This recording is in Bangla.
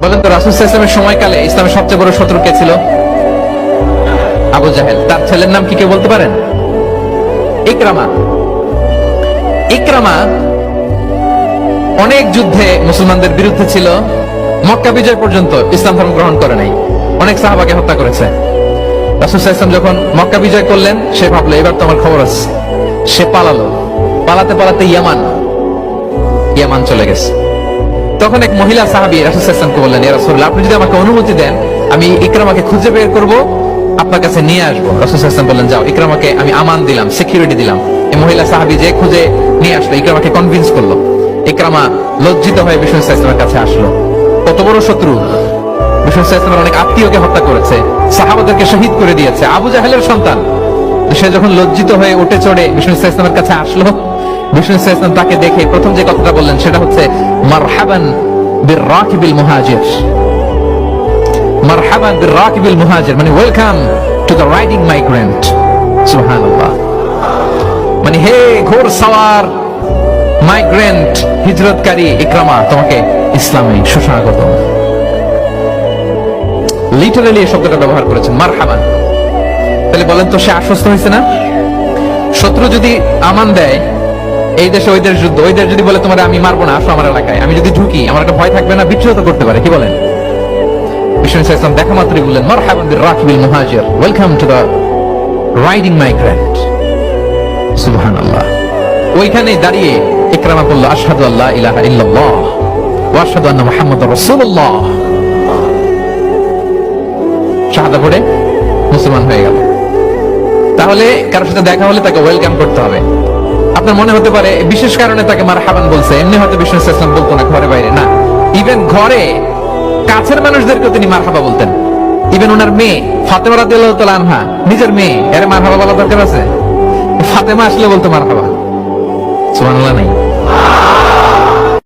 বলেন তো, রাসূল সাল্লাল্লাহু আলাইহি ওয়াসাল্লামের সময়কালে ইসলামের সবচেয়ে বড় শত্রু কে ছিল? আবু জাহেল। তার ছেলের নাম কি কেউ বলতে পারেন? ইকরামা। ইকরামা অনেক যুদ্ধে মুসলমানদের বিরুদ্ধে ছিল, মক্কা বিজয় পর্যন্ত ইসলাম ধর্ম গ্রহণ করে নাই, অনেক সাহাবাকে হত্যা করেছে। রাসূল সাল্লাল্লাহু আলাইহি ওয়াসাল্লাম যখন মক্কা বিজয় করলেন, সে ভাবলো এবার তো আমার খবর আছে। সে পালালো, পালাতে পালাতে ইয়ামান চলে গেছে। তখন এক মহিলা সাহাবী রাসূল সাল্লাল্লাহু আলাইহি ওয়াসাল্লামকে বললেন, ইয়া রাসূলুল্লাহ, আপনি যদি আমাকে অনুমতি দেন, আমি ইকরামাকে খুঁজে বের করব, আপনার কাছে নিয়ে আসবো। রাসূল সাল্লাল্লাহু আলাইহি ওয়াসাল্লাম বললেন, যাও, ইকরামাকে আমি আমান দিলাম, সিকিউরিটি দিলাম। এই মহিলা সাহাবী যে খুঁজে নিয়ে আসলো, ইকরামাকে কনভিন্স করলো। ইকরামা লজ্জিত হয়ে বিষ্ণু সাল্লাল্লাহু আলাইহি ওয়াসাল্লামের কাছে আসলো। কত বড় শত্রু! বিষ্ণু সাল্লাল্লাহু আলাইহি ওয়াসাল্লামের অনেক আত্মীয়কে হত্যা করেছে, সাহাবাদেরকে শহীদ করে দিয়েছে, আবু জাহেলের সন্তান। সে যখন লজ্জিত হয়ে উঠে চড়ে বিষ্ণু সাল্লাল্লাহু আলাইহি ওয়াসাল্লামের কাছে আসলো, বিষ্ণু সাল্লাল্লাহু আলাইহি ওয়াসাল্লাম তাকে দেখে প্রথম যে কথাটা বললেন সেটা হচ্ছে, মারহাবান বির-রাকিবিল মুহাজির। মারহাবান বির-রাকিবিল মুহাজির মানে welcome to the riding migrant. সুবহানাল্লাহ। মানে হে ঘোড়সওয়ার মাইগ্রেন্ট, হিজরতকারী ইকরামা, তোমাকে ইসলামে সুস্বাগত। লিটারালি এই শব্দটা ব্যবহার করেছেন, মারহাবান। তাহলে বলেন তো, সে আশ্বস্ত হয়েছে না? শত্রু যদি আমান দেয়, এই দেশে ওই দেশ যুদ্ধ, ওই দেশ যদি বলে তোমার আমি মারবো না, আসো আমার এলাকায়, আমি যদি ঢুকি, আমার একটা ভয় থাকবে না? বিচ্ছুত করতে পারে, কি বলেন? বিষ্ণু সাল্লাল্লাহু আলাইহি ওয়াসাল্লাম দেখা মাত্রই বললেন, মারহাবান বির-রাকিবিল মুহাজির, welcome to the riding migrant. সুবহানাল্লাহ। ওইখানে দাঁড়িয়ে ইকরামা বলল, আশহাদু আল্লা ইলাহা ইল্লাল্লাহ ওয়া আশহাদু আন্না মুহাম্মাদুর রাসূলুল্লাহ। শাহাদা পড়ে মুসলমান হয়ে গেল। তাহলে কারোর সাথে দেখা হলে তাকে ওয়েলকাম করতে হবে। আপনার মনে হতে পারে বিশেষ কারণে তাকে মারহাবান বলছে, এমনি হয়তো বিষ্ণু সাল্লাল্লাহু আলাইহি ওয়াসাল্লাম বলতো না ঘরে বাইরে, না, ইভেন ঘরে কাছের মানুষদেরকেও তিনি মারহাবা বলতেন। ইভেন ওনার মেয়ে ফাতেমা রাদিয়াল্লাহু তাআলা আনহা, নিজের মেয়ে, এর মারহাবা বলা দরকার আছে? ফাতেমা আসলে বলতো মারহাবা। সুবহানাল্লাহ নাই?